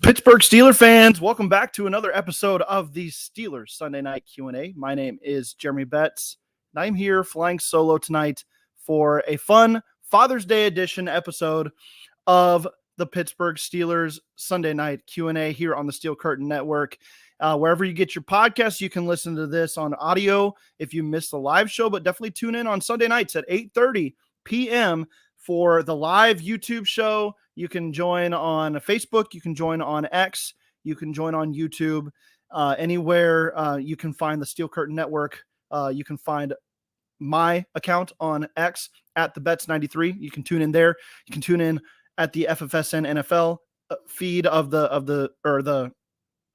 Pittsburgh Steelers fans, welcome back to another episode of the Steelers Sunday Night Q&A. My name is Jeremy Betts, and I'm here flying solo tonight for a fun Father's Day edition episode of the Pittsburgh Steelers Sunday Night Q&A here on the Steel Curtain Network. Wherever you get your podcasts, you can listen to this on audio if you missed the live show, but definitely tune in on Sunday nights at 8:30 p.m. for the live YouTube show. You can join on Facebook. You can join on X. You can join on YouTube. Anywhere you can find the Steel Curtain Network. You can find my account on X at the Bets93. You can tune in there. You can tune in at the FFSN NFL feed of the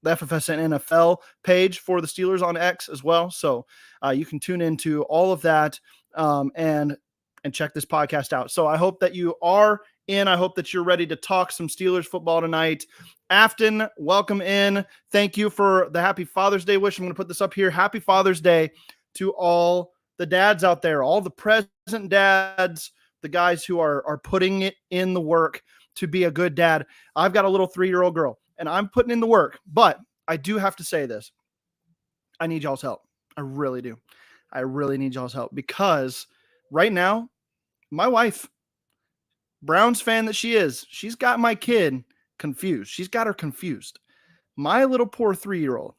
FFSN NFL page for the Steelers on X as well. So you can tune into all of that and check this podcast out. So I hope that you are in. I hope that you're ready to talk some Steelers football tonight. Afton, welcome in. Thank you for the happy Father's Day wish. I'm going to put this up here. Happy Father's Day to all the dads out there, all the present dads, the guys who are putting it in the work to be a good dad. I've got a little 3-year-old girl, and I'm putting in the work, but I do have to say this. I need y'all's help. I really do. I really need y'all's help because right now, my wife, Browns fan that she is, she's got my kid confused. She's got her confused. My little poor 3-year-old,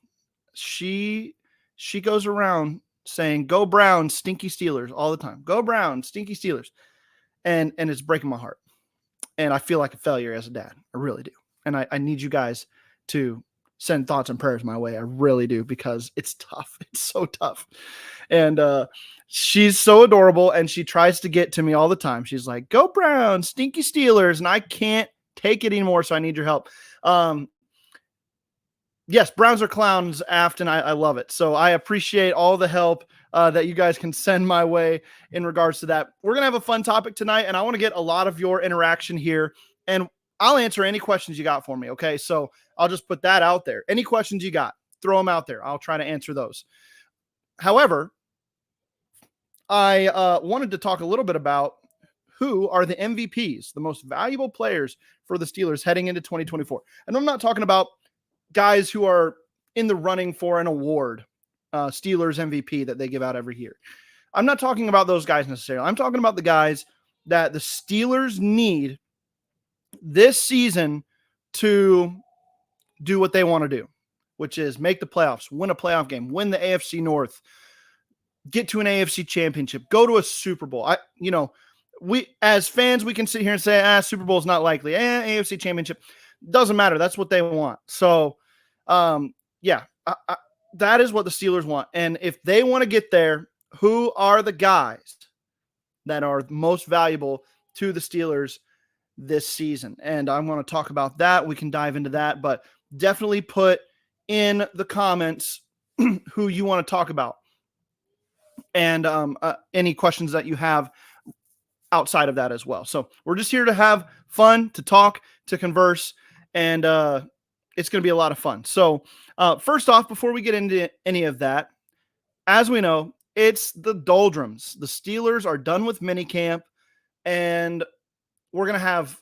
she goes around saying, "Go Browns, stinky Steelers," all the time. "Go Browns, stinky Steelers." And it's breaking my heart. And I feel like a failure as a dad. I really do. And I need you guys to send thoughts and prayers my way. I really do, because it's tough. It's so tough. And she's so adorable, and she tries to get to me all the time. She's like, "Go Browns, stinky Steelers," and I can't take it anymore, so I need your help. Yes, Browns are clowns, Afton. I love it. So I appreciate all the help that you guys can send my way in regards to that. We're going to have a fun topic tonight, and I want to get a lot of your interaction here, and I'll answer any questions you got for me, okay? So I'll just put that out there. Any questions you got, throw them out there. I'll try to answer those. However, I wanted to talk a little bit about who are the MVPs, the most valuable players for the Steelers heading into 2024. And I'm not talking about guys who are in the running for an award, Steelers MVP that they give out every year. I'm not talking about those guys necessarily. I'm talking about the guys that the Steelers need this season to do what they want to do, which is make the playoffs, win a playoff game, win the AFC North, get to an AFC championship, go to a Super Bowl. We as fans, we can sit here and say, Super Bowl is not likely. AFC championship doesn't matter. That's what they want. So, that is what the Steelers want. And if they want to get there, who are the guys that are most valuable to the Steelers this season? And I'm going to talk about that. We can dive into that, but definitely put in the comments who you want to talk about and any questions that you have outside of that as well. So we're just here to have fun, to talk, to converse, and it's going to be a lot of fun. So first off, before we get into any of that, as we know, it's the doldrums. The Steelers are done with minicamp, and we're going to have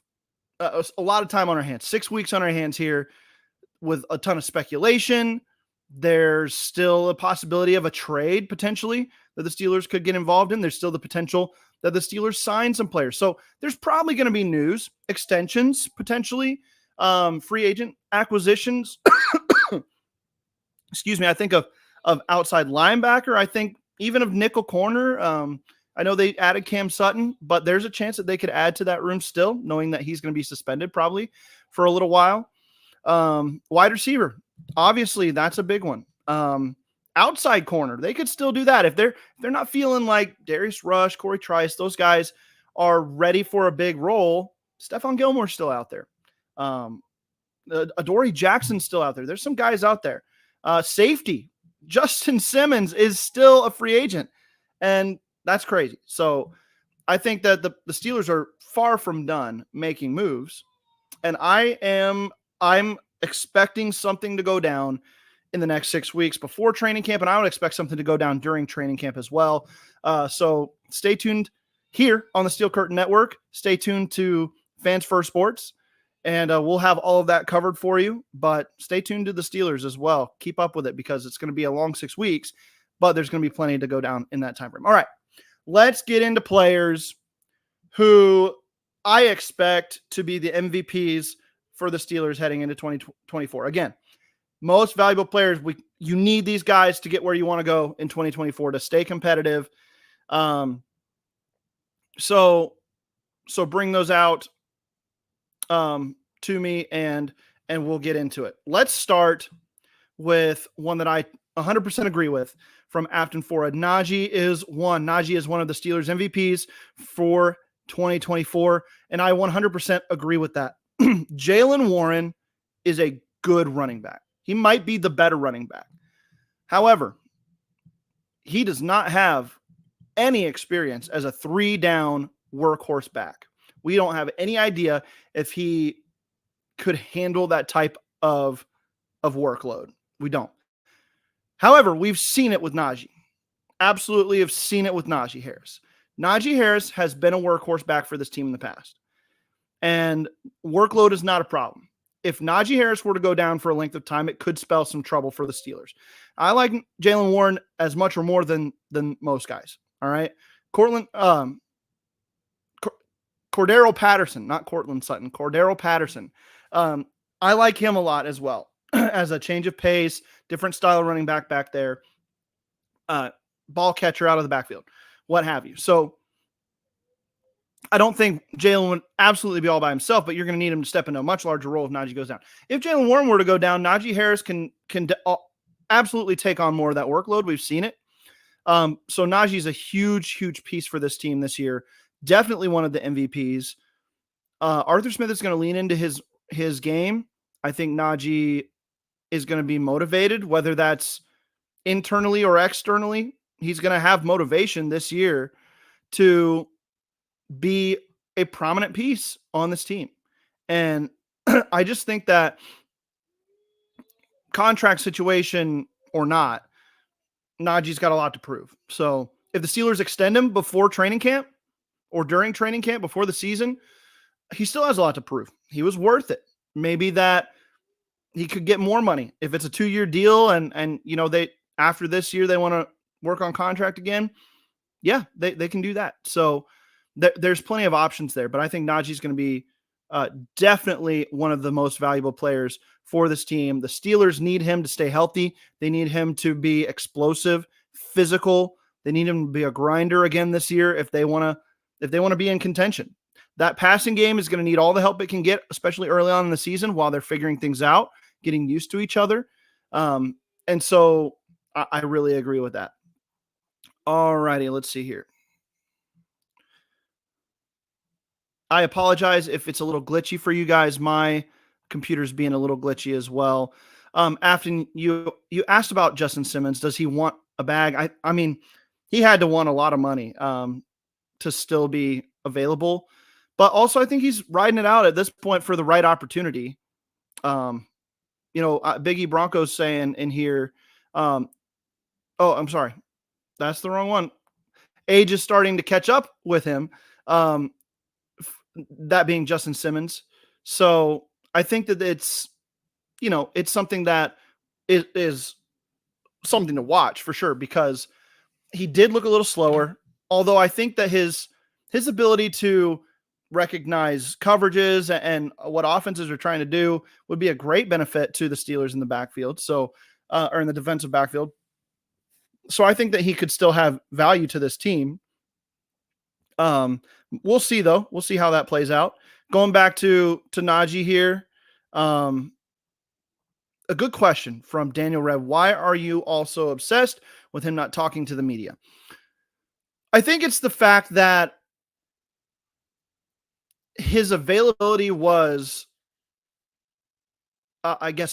a lot of time on our hands, 6 weeks on our hands here with a ton of speculation. There's still a possibility of a trade potentially that the Steelers could get involved in. There's still the potential that the Steelers sign some players. So there's probably going to be news, extensions, potentially, free agent acquisitions. Excuse me. I think of outside linebacker. I think even of nickel corner. I know they added Cam Sutton, but there's a chance that they could add to that room still, knowing that he's going to be suspended probably for a little while. Wide receiver, obviously that's a big one. Outside corner, they could still do that if they're not feeling like Darius Rush, Corey Trice, those guys are ready for a big role. Stephon Gilmore's still out there. Adoree Jackson's still out there. There's some guys out there. Safety, Justin Simmons is still a free agent, and that's crazy. So I think that the Steelers are far from done making moves, and I'm expecting something to go down in the next 6 weeks before training camp, and I would expect something to go down during training camp as well. So stay tuned here on the Steel Curtain Network. Stay tuned to Fans First Sports, And we'll have all of that covered for you, but stay tuned to the Steelers as well. Keep up with it because it's going to be a long 6 weeks, but there's going to be plenty to go down in that time frame. All right, let's get into players who I expect to be the MVPs for the Steelers heading into 2024. Again, most valuable players, you need these guys to get where you want to go in 2024 to stay competitive. So bring those out to me and we'll get into it. Let's start with one that I 100% agree with from Afton Fora. Naji is one of the Steelers MVPs for 2024, and I 100% agree with that. Jaylen Warren is a good running back. He might be the better running back. However, he does not have any experience as a 3-down workhorse back. We don't have any idea if he could handle that type of workload. We don't. However, we've seen it with Naji. Absolutely have seen it with Naji Harris. Naji Harris has been a workhorse back for this team in the past. And workload is not a problem. If Naji Harris were to go down for a length of time, it could spell some trouble for the Steelers. I like Jaylen Warren as much or more than most guys. All right. Cordero Patterson, not Cortland Sutton, Cordero Patterson. I like him a lot as well as a change of pace, different style of running back there, ball catcher out of the backfield, what have you. So I don't think Jaylen would absolutely be all by himself, but you're going to need him to step into a much larger role if Naji goes down. If Jaylen Warren were to go down, Naji Harris can absolutely take on more of that workload. We've seen it. So Naji's a huge piece for this team this year. Definitely one of the MVPs. Arthur Smith is going to lean into his game. I think Naji is going to be motivated, whether that's internally or externally. He's going to have motivation this year to be a prominent piece on this team. And I just think that contract situation or not, Naji's got a lot to prove. So if the Steelers extend him before training camp or during training camp, before the season, he still has a lot to prove. He was worth it. Maybe that he could get more money if it's a 2-year deal and they after this year they want to work on contract again. Yeah, they can do that. So there's plenty of options there, but I think Naji's going to be definitely one of the most valuable players for this team. The Steelers need him to stay healthy. They need him to be explosive, physical. They need him to be a grinder again this year if they want to be in contention. That passing game is going to need all the help it can get, especially early on in the season while they're figuring things out, getting used to each other. And so I really agree with that. All righty, let's see here. I apologize if it's a little glitchy for you guys. My computer's being a little glitchy as well. Afton, you asked about Justin Simmons. Does he want a bag? I mean, he had to want a lot of money to still be available. But also, I think he's riding it out at this point for the right opportunity. Biggie Bronco's saying in here, I'm sorry. That's the wrong one. Age is starting to catch up with him. That being Justin Simmons. So I think that it's something that is something to watch for sure, because he did look a little slower. Although I think that his ability to recognize coverages and what offenses are trying to do would be a great benefit to the Steelers in the backfield. So, or in the defensive backfield. So I think that he could still have value to this team. We'll see though. We'll see how that plays out. Going back to Naji here. A good question from Daniel Rev. Why are you also obsessed with him not talking to the media? I think it's the fact that his availability was,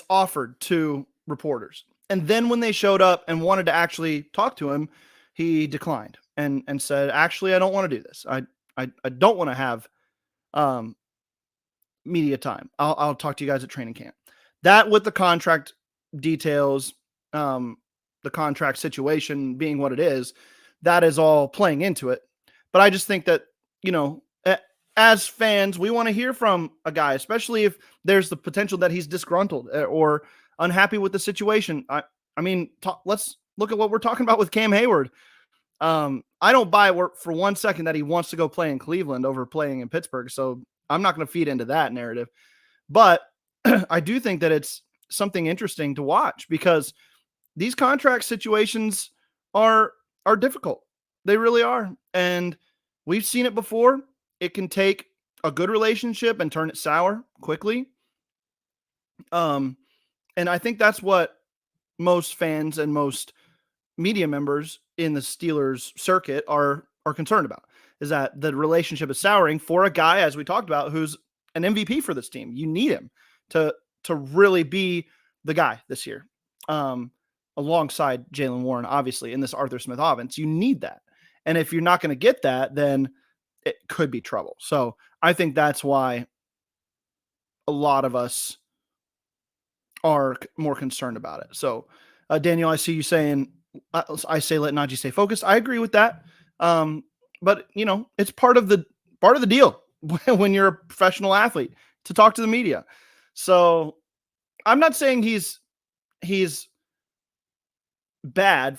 offered to reporters. And then when they showed up and wanted to actually talk to him, he declined and said, actually, I don't want to do this. I don't want to have media time. I'll talk to you guys at training camp. That with the contract details, the contract situation being what it is, that is all playing into it. But I just think that, as fans, we want to hear from a guy, especially if there's the potential that he's disgruntled or unhappy with the situation. I mean, let's look at what we're talking about with Cam Hayward. I don't buy for 1 second that he wants to go play in Cleveland over playing in Pittsburgh. So I'm not going to feed into that narrative. But I do think that it's something interesting to watch because these contract situations are difficult. They really are. And we've seen it before. It can take a good relationship and turn it sour quickly. And I think that's what most fans and most media members in the Steelers circuit are concerned about, is that the relationship is souring for a guy, as we talked about, who's an MVP for this team. You need him to really be the guy this year, alongside Jaylen Warren, obviously, in this Arthur Smith offense. You need that. And if you're not going to get that, then it could be trouble. So I think that's why a lot of us are more concerned about it. So, Daniel, I see you saying, I say let Naji stay focused. I agree with that. But it's part of the deal when you're a professional athlete to talk to the media. So I'm not saying he's bad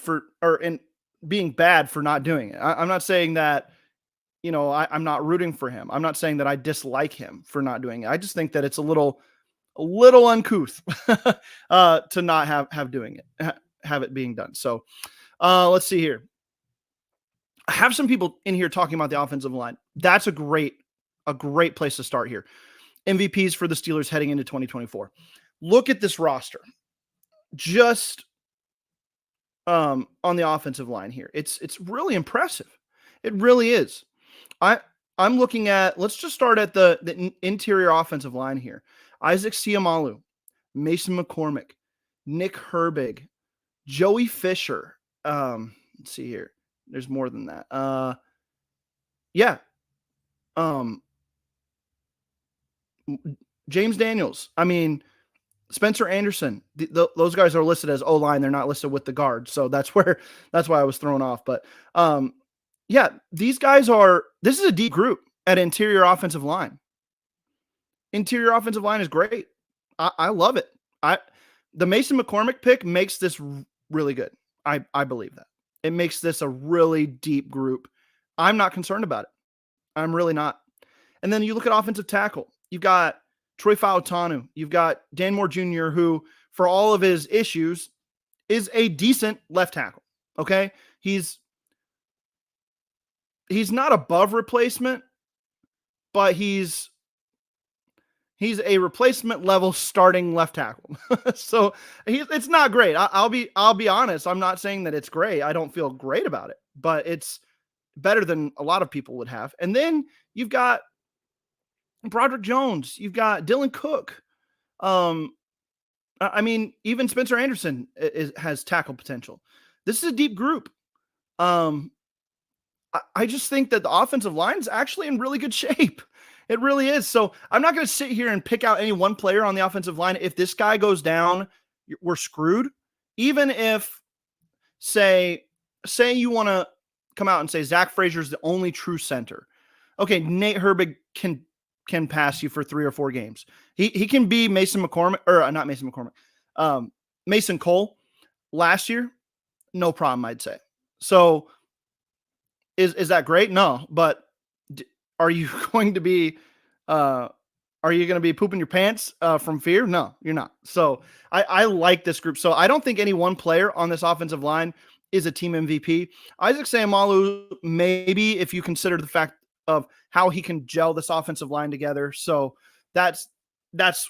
being bad for not doing it. I'm not saying that, I'm not rooting for him. I'm not saying that I dislike him for not doing it. I just think that it's a little uncouth to not have it being done. So let's see here. I have some people in here talking about the offensive line. That's a great place to start here. MVPs for the Steelers heading into 2024. Look at this roster. Just on the offensive line here. It's really impressive. It really is. I'm looking at, let's just start at the interior offensive line here. Isaac Seumalo, Mason McCormick, Nick Herbig, Joey Fisher. Let's see here. There's more than that. James Daniels. I mean, Spencer Anderson. Those guys are listed as O-line. They're not listed with the guard. So that's why I was thrown off. But these guys this is a deep group at interior offensive line. Interior offensive line is great. I love it. The Mason McCormick pick makes this really good. I believe that. It makes this a really deep group. I'm not concerned about it. I'm really not. And then you look at offensive tackle. You've got Troy Fautanu. You've got Dan Moore Jr., who, for all of his issues, is a decent left tackle. Okay? He's not above replacement, but he's a replacement level starting left tackle. So it's not great. I'll be honest. I'm not saying that it's great. I don't feel great about it, but it's better than a lot of people would have. And then you've got Broderick Jones. You've got Dylan Cook. I mean, even Spencer Anderson has tackle potential. This is a deep group. I just think that the offensive line is actually in really good shape. It really is. So I'm not going to sit here and pick out any one player on the offensive line. If this guy goes down, we're screwed. Even if, say you want to come out and say Zach Frazier is the only true center. Okay, Nate Herbig can pass you for 3 or 4 games. He can be Mason McCormick, or not Mason McCormick, Mason Cole last year. No problem, I'd say. So is that great? No, but are you going to be pooping your pants from fear? No, you're not. So I like this group. So I don't think any one player on this offensive line is a team MVP. Isaac Seumalo, maybe, if you consider the fact of how he can gel this offensive line together. So that's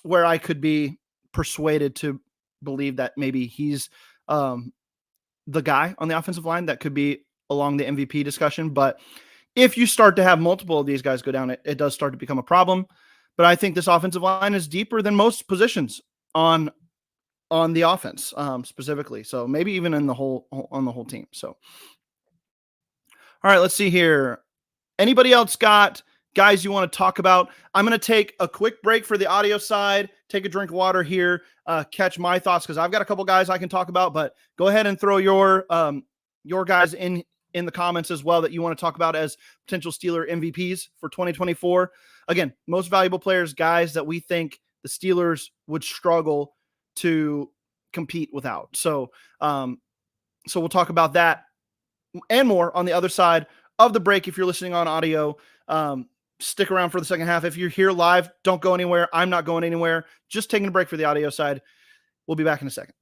where I could be persuaded to believe that maybe he's the guy on the offensive line that could be along the MVP discussion. But if you start to have multiple of these guys go down, it does start to become a problem. But I think this offensive line is deeper than most positions on the offense, specifically. So maybe even on the whole team. So, all right, let's see here. Anybody else got guys you want to talk about? I'm going to take a quick break for the audio side, take a drink of water here, catch my thoughts, because I've got a couple guys I can talk about. But go ahead and throw your guys in in the comments as well that you want to talk about as potential Steeler MVPs for 2024. Again, most valuable players, guys that we think the Steelers would struggle to compete without. So we'll talk about that and more on the other side of the break. If you're listening on audio, stick around for the second half. If you're here live, don't go anywhere. I'm not going anywhere. Just taking a break for the audio side. We'll be back in a second.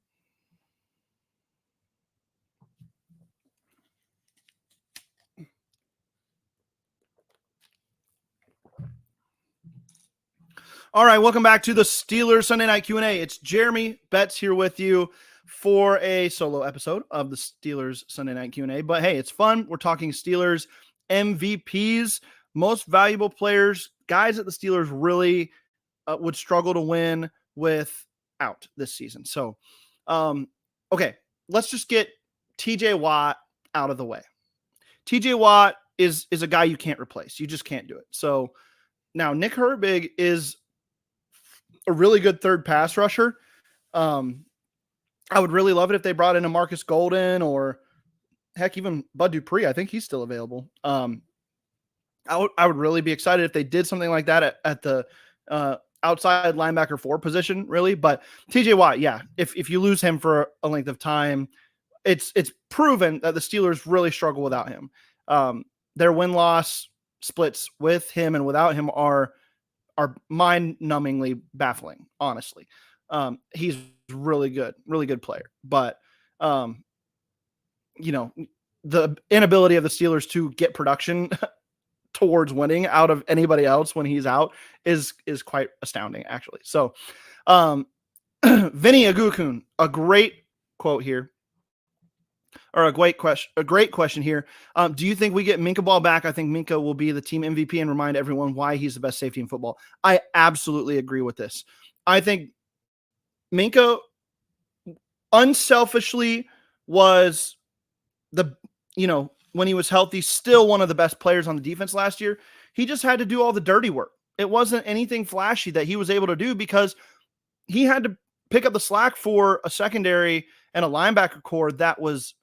All right, welcome back to the Steelers Sunday Night Q&A. It's Jeremy Betts here with you for a solo episode of the Steelers Sunday Night Q&A. But hey, it's fun. We're talking Steelers MVPs, most valuable players, guys that the Steelers really would struggle to win without this season. So, okay, let's just get TJ Watt out of the way. TJ Watt is a guy you can't replace. You just can't do it. So now Nick Herbig is a really good third pass rusher. I would really love it if they brought in a Marcus Golden or heck, even Bud Dupree. I think he's still available. I would really be excited if they did something like that at the outside linebacker 4 position, really. But TJ Watt, yeah, if you lose him for a length of time, it's proven that the Steelers really struggle without him. Their win-loss splits with him and without him are mind-numbingly baffling, honestly. He's really good player. But, the inability of the Steelers to get production towards winning out of anybody else when he's out is quite astounding, actually. So, Vinny Agukun, a great quote here. Or a great question here. Do you think we get Minka Ball back? I think Minka will be the team MVP and remind everyone why he's the best safety in football. I absolutely agree with this. I think Minka unselfishly was when he was healthy, still one of the best players on the defense last year. He just had to do all the dirty work. It wasn't anything flashy that he was able to do because he had to pick up the slack for a secondary and a linebacker core that was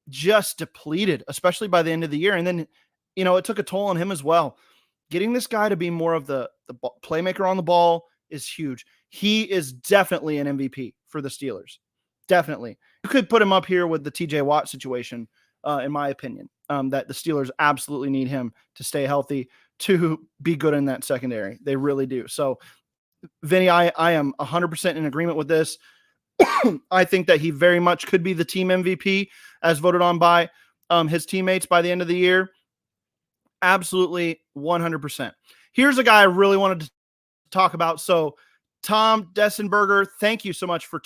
just depleted, especially by the end of the year. And then, it took a toll on him as well. Getting this guy to be more of the playmaker on the ball is huge. He is definitely an MVP for the Steelers. Definitely. You could put him up here with the TJ Watt situation, in my opinion, that the Steelers absolutely need him to stay healthy, to be good in that secondary. They really do. So, Vinny, I am 100% in agreement with this. I think that he very much could be the team MVP as voted on by his teammates by the end of the year. Absolutely 100%. Here's a guy I really wanted to talk about. So Tom Dessenberger, thank you so much for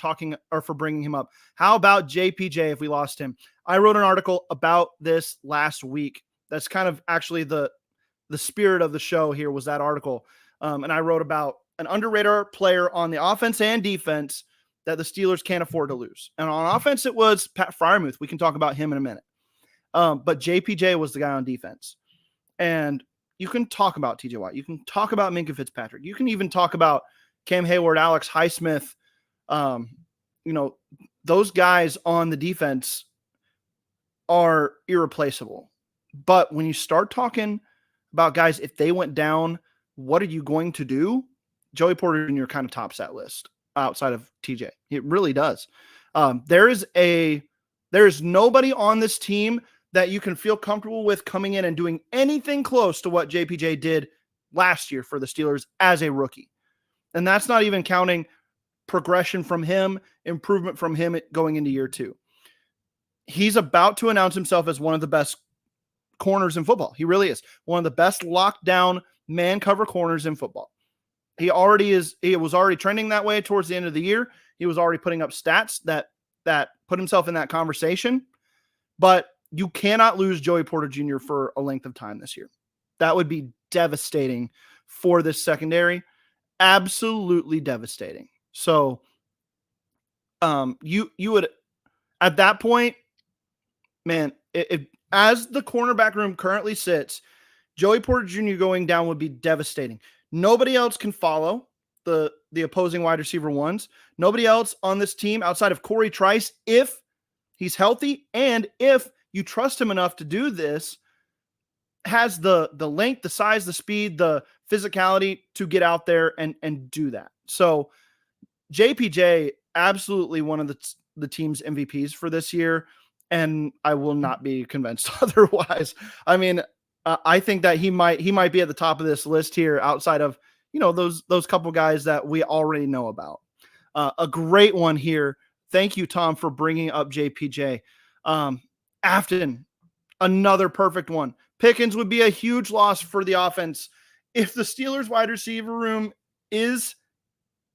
bringing him up. How about JPJ if we lost him? I wrote an article about this last week. That's kind of actually the spirit of the show here was that article. And I wrote about an underrated player on the offense and defense that the Steelers can't afford to lose. And on offense, it was Pat Freiermuth. We can talk about him in a minute. But JPJ was the guy on defense. And you can talk about TJ Watt. You can talk about Minka Fitzpatrick. You can even talk about Cam Hayward, Alex Highsmith. Those guys on the defense are irreplaceable. But when you start talking about guys, if they went down, what are you going to do? Joey Porter Jr. kind of tops that list outside of TJ. It really does. There is nobody on this team that you can feel comfortable with coming in and doing anything close to what JPJ did last year for the Steelers as a rookie. And that's not even counting progression from him, improvement from him going into year 2. He's about to announce himself as one of the best corners in football. He really is. One of the best lockdown man cover corners in football. He was already trending that way towards the end of the year. He was already putting up stats that put himself in that conversation. But you cannot lose Joey Porter Jr. for a length of time this year. That would be devastating for this secondary. Absolutely devastating. So you would, at that point, man, if as the cornerback room currently sits, Joey Porter Jr. going down would be devastating. Nobody else can follow the opposing wide receiver ones. Nobody else on this team outside of Corey Trice, if he's healthy and if you trust him enough to do this, has the length, the size, the speed, the physicality to get out there and do that. So JPJ, absolutely one of the team's MVPs for this year, and I will not be convinced otherwise. I mean, I think that he might be at the top of this list here, outside of those couple guys that we already know about. A great one here. Thank you, Tom, for bringing up JPJ. Afton, another perfect one. Pickens would be a huge loss for the offense if the Steelers wide receiver room is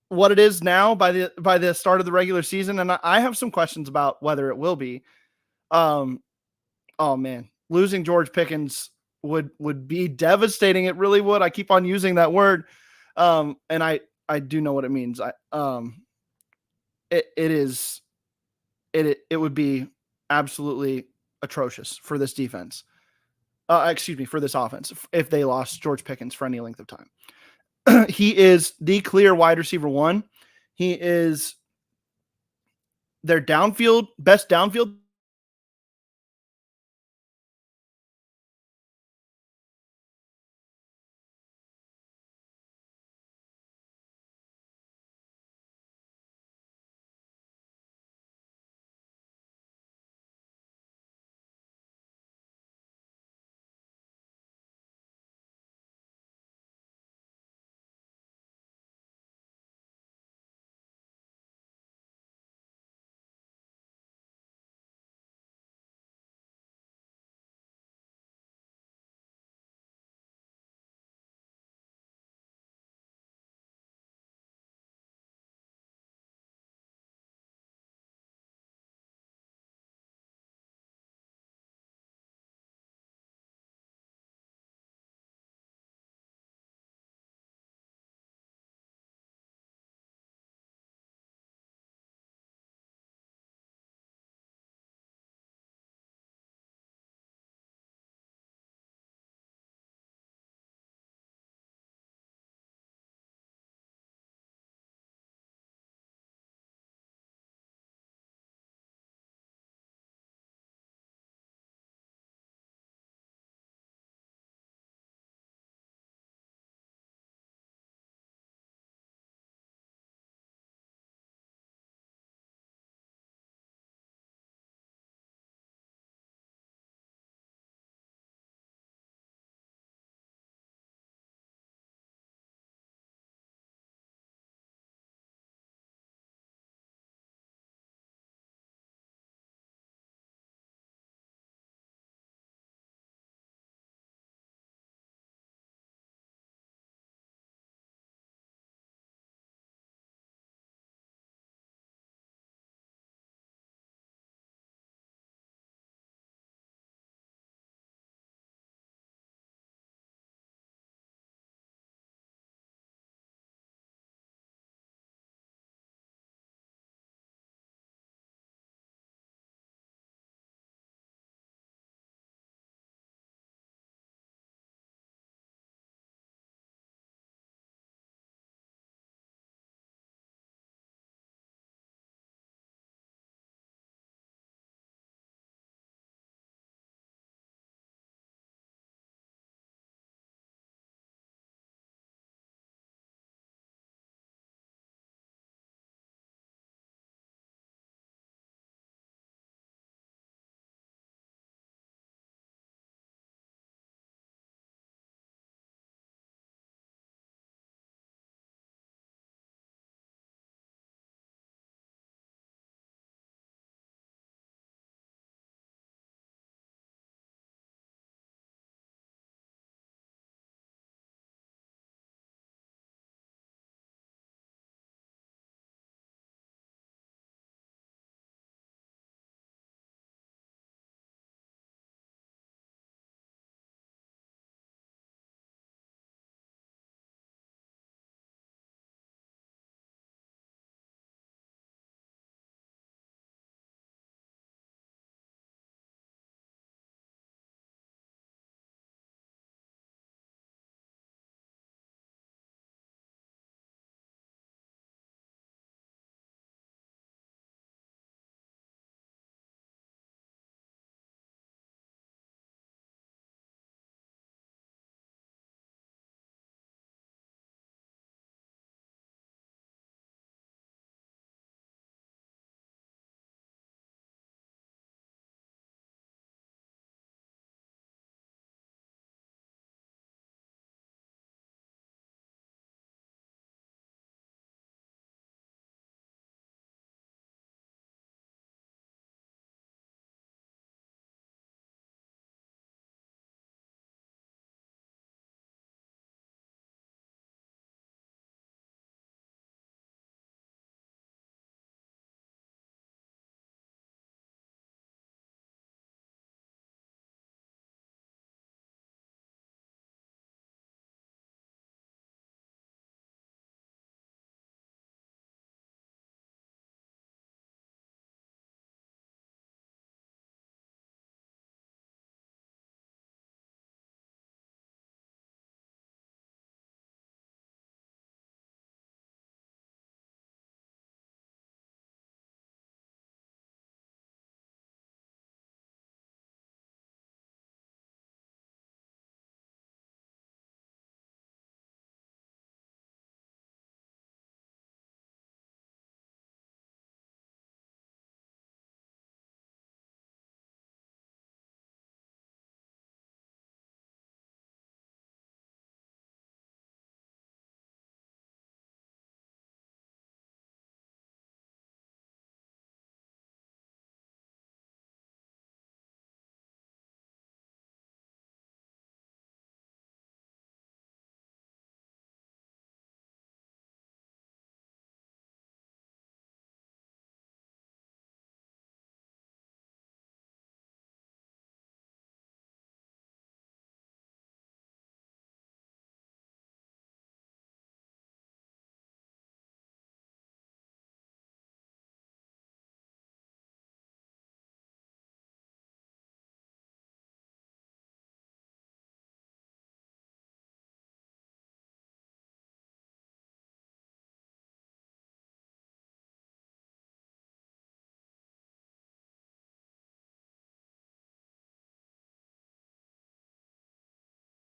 what it is now by the start of the regular season. And I have some questions about whether it will be. Oh man, losing George Pickens would be devastating. It really would. I keep on using that word. And I do know what it means. It would be absolutely atrocious for this defense. For this offense, if they lost George Pickens for any length of time. He is the clear wide receiver one. He is their best downfield